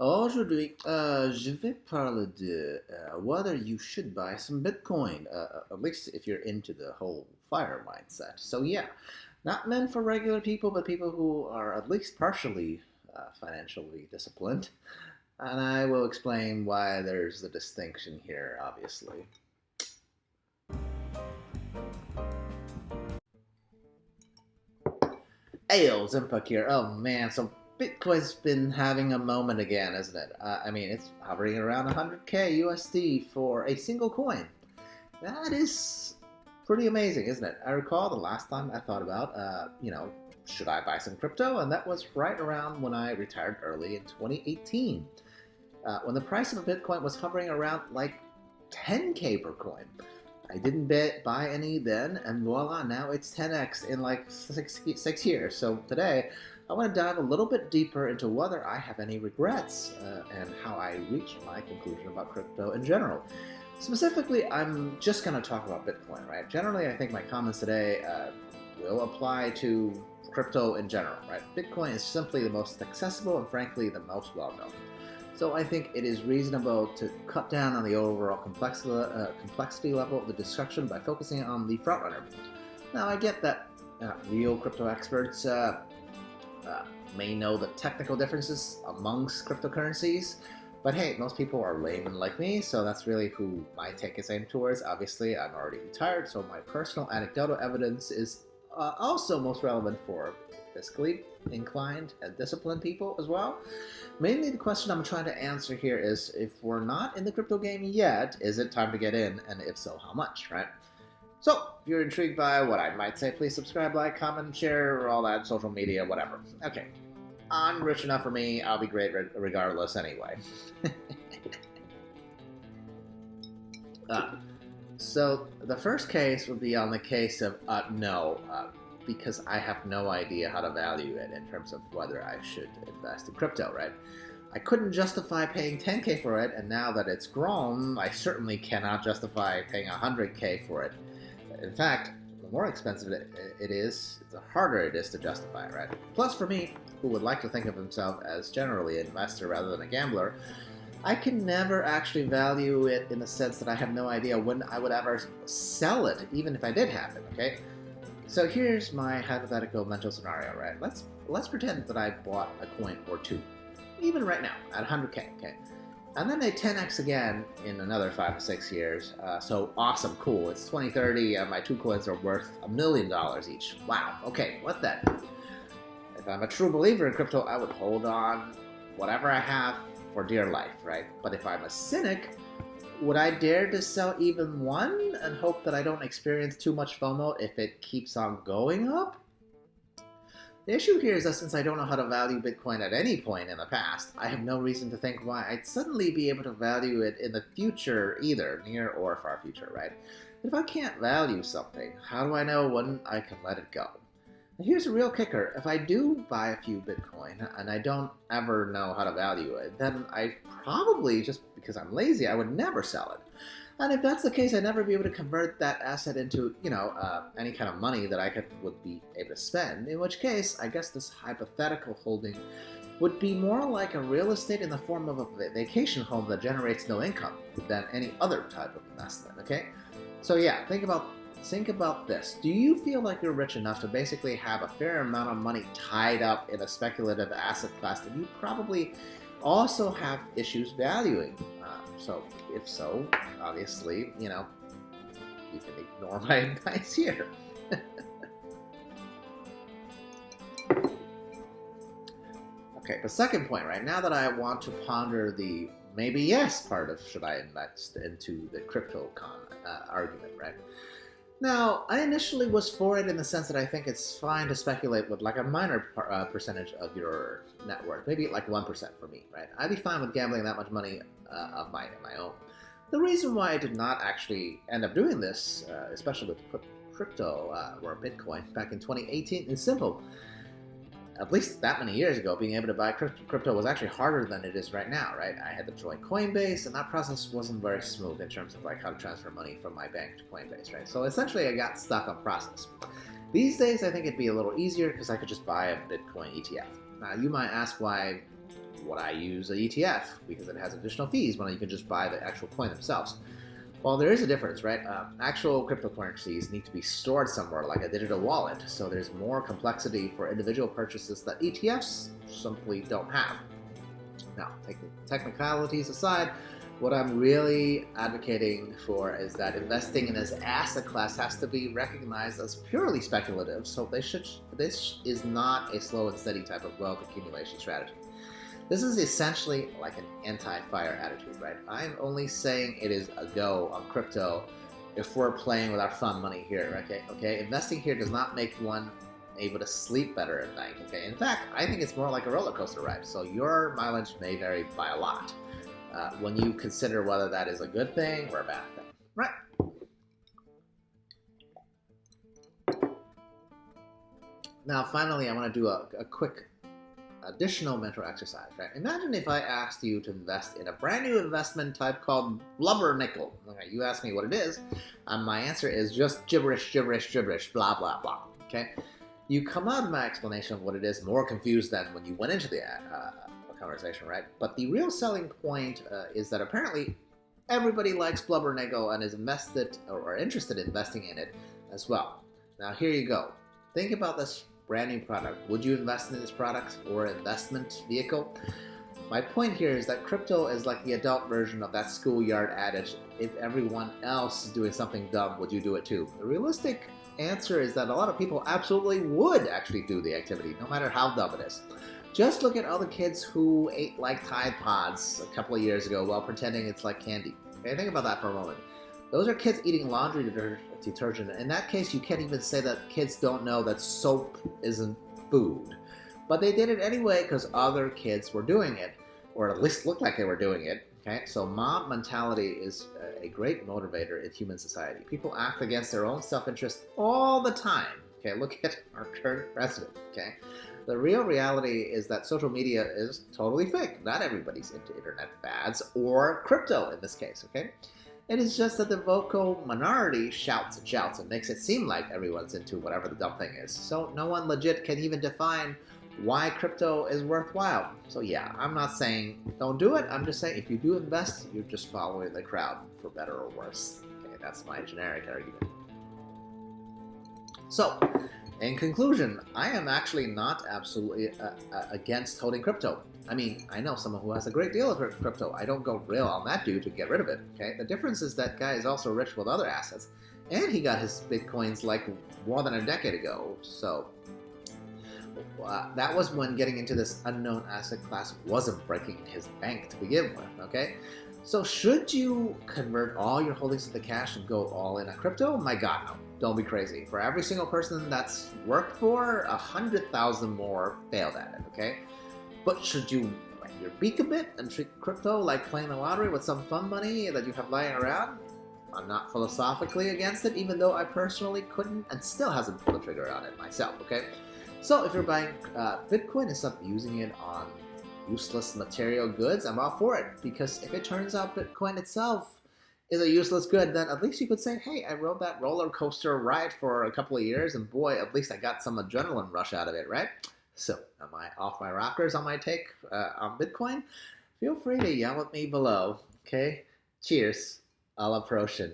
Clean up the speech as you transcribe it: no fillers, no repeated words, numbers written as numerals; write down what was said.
Aujourd'hui, je vais parler de whether you should buy some Bitcoin, at least if you're into the whole fire mindset. So yeah, not meant for regular people, but people who are at least partially financially disciplined. And I will explain why there's a distinction here, obviously. Ayo, Zimpak here. Oh man, so Bitcoin's been having a moment again, isn't it? I mean, it's hovering around 100K USD for a single coin. That is pretty amazing, isn't it? I recall the last time I thought about, should I buy some crypto? And that was right around when I retired early in 2018, when the price of a Bitcoin was hovering around like 10K per coin. I didn't buy any then, and voila, now it's 10x in like six years. So today, I want to dive a little bit deeper into whether I have any regrets and how I reached my conclusion about crypto in general. Specifically, I'm just going to talk about Bitcoin, right? Generally, I think my comments today will apply to crypto in general, right? Bitcoin is simply the most accessible and frankly the most well-known. So I think it is reasonable to cut down on the overall complexity level of the discussion by focusing on the frontrunner. Now I get that real crypto experts may know the technical differences amongst cryptocurrencies, but hey, most people are laymen like me, so that's really who my take is aimed towards. Obviously, I'm already retired, so my personal anecdotal evidence is also most relevant for fiscally inclined and disciplined people as well. Mainly the question I'm trying to answer here is, if we're not in the crypto game yet, is it time to get in, and if so, how much, right? So, if you're intrigued by what I might say, please subscribe, like, comment, share, all that, social media, whatever. Okay, I'm rich enough for me, I'll be great regardless anyway. So, the first case would be on the case of no, because I have no idea how to value it in terms of whether I should invest in crypto, right? I couldn't justify paying 10K for it, and now that it's grown, I certainly cannot justify paying 100K for it. In fact, the more expensive it is, the harder it is to justify, right? Plus, for me, who would like to think of himself as generally an investor rather than a gambler, I can never actually value it in the sense that I have no idea when I would ever sell it, even if I did have it, okay? So here's my hypothetical mental scenario, right? Let's pretend that I bought a coin or two, even right now, at 100K, okay? And then they 10x again in another 5 to 6 years. So awesome, cool. It's 2030, my two coins are worth $1 million each. Wow, okay, what then? If I'm a true believer in crypto, I would hold on whatever I have for dear life, right? But if I'm a cynic, would I dare to sell even one and hope that I don't experience too much FOMO if it keeps on going up? The issue here is that since I don't know how to value Bitcoin at any point in the past, I have no reason to think why I'd suddenly be able to value it in the future either, near or far future, right? If I can't value something, how do I know when I can let it go? And here's a real kicker. If I do buy a few Bitcoin and I don't ever know how to value it, then I probably, just because I'm lazy, I would never sell it. And if that's the case, I'd never be able to convert that asset into, any kind of money that I would be able to spend, in which case, I guess this hypothetical holding would be more like a real estate in the form of a vacation home that generates no income than any other type of investment, okay? So yeah, think about this. Do you feel like you're rich enough to basically have a fair amount of money tied up in a speculative asset class that you probably also have issues valuing? So if so, obviously, you can ignore my advice here. Okay, the second point, right? Now that I want to ponder the maybe yes part of should I invest into the crypto argument, right? Now, I initially was for it in the sense that I think it's fine to speculate with like a minor percentage of your net worth, maybe like 1% for me, right? I'd be fine with gambling that much money of my own. The reason why I did not actually end up doing this, especially with crypto or Bitcoin back in 2018, is simple. At least that many years ago, being able to buy crypto was actually harder than it is right now, right? I had to join Coinbase, and that process wasn't very smooth in terms of like how to transfer money from my bank to Coinbase, right? So essentially, I got stuck on process. These days, I think it'd be a little easier because I could just buy a Bitcoin ETF. Now, you might ask why would I use an ETF? Because it has additional fees when you can just buy the actual coin themselves. Well, there is a difference, right? Actual cryptocurrencies need to be stored somewhere like a digital wallet, so there's more complexity for individual purchases that ETFs simply don't have. Now, technicalities aside, what I'm really advocating for is that investing in this asset class has to be recognized as purely speculative, so this is not a slow and steady type of wealth accumulation strategy. This is essentially like an anti-fire attitude, right? I'm only saying it is a go on crypto if we're playing with our fun money here, okay? Investing here does not make one able to sleep better at night, okay? In fact, I think it's more like a roller coaster ride, so your mileage may vary by a lot when you consider whether that is a good thing or a bad thing, right? Now, finally, I want to do a quick additional mental exercise, right? Imagine if I asked you to invest in a brand new investment type called blubber nickel. Okay, you ask me what it is, and my answer is just gibberish, blah, blah, blah, okay? You come out of my explanation of what it is more confused than when you went into the conversation, right? But the real selling point is that apparently everybody likes blubber nickel and is invested or interested in investing in it as well. Now, here you go. Think about this brand new product. Would you invest in this product or investment vehicle? My point here is that crypto is like the adult version of that schoolyard adage, if everyone else is doing something dumb, would you do it too? The realistic answer is that a lot of people absolutely would actually do the activity, no matter how dumb it is. Just look at all the kids who ate like Tide Pods a couple of years ago while pretending it's like candy. Okay, think about that for a moment. Those are kids eating laundry detergent. In that case, you can't even say that kids don't know that soap isn't food. But they did it anyway because other kids were doing it, or at least looked like they were doing it. Okay, so mob mentality is a great motivator in human society. People act against their own self-interest all the time. Okay, look at our current president. Okay, the real reality is that social media is totally fake. Not everybody's into internet fads or crypto in this case. Okay. It is just that the vocal minority shouts and makes it seem like everyone's into whatever the dumb thing is. So no one legit can even define why crypto is worthwhile. So yeah, I'm not saying don't do it. I'm just saying if you do invest, you're just following the crowd, for better or worse. Okay, that's my generic argument. So, in conclusion, I am actually not absolutely against holding crypto. I mean, I know someone who has a great deal of crypto. I don't go real on that dude to get rid of it, okay? The difference is that guy is also rich with other assets, and he got his bitcoins like more than a decade ago. So that was when getting into this unknown asset class wasn't breaking his bank to begin with, okay? So should you convert all your holdings into cash and go all in on crypto? My God, no. Don't be crazy. For every single person that's worked for, 100,000 more failed at it, okay? But should you wet your beak a bit and treat crypto like playing the lottery with some fun money that you have lying around? I'm not philosophically against it, even though I personally couldn't and still hasn't pulled the trigger on it myself, okay? So if you're buying Bitcoin and stop using it on useless material goods, I'm all for it. Because if it turns out Bitcoin itself is a useless good, then at least you could say, hey, I rode that roller coaster ride for a couple of years, and boy, at least I got some adrenaline rush out of it, right? So, am I off my rockers on my take on Bitcoin? Feel free to yell at me below, okay? Cheers, a la Proshin.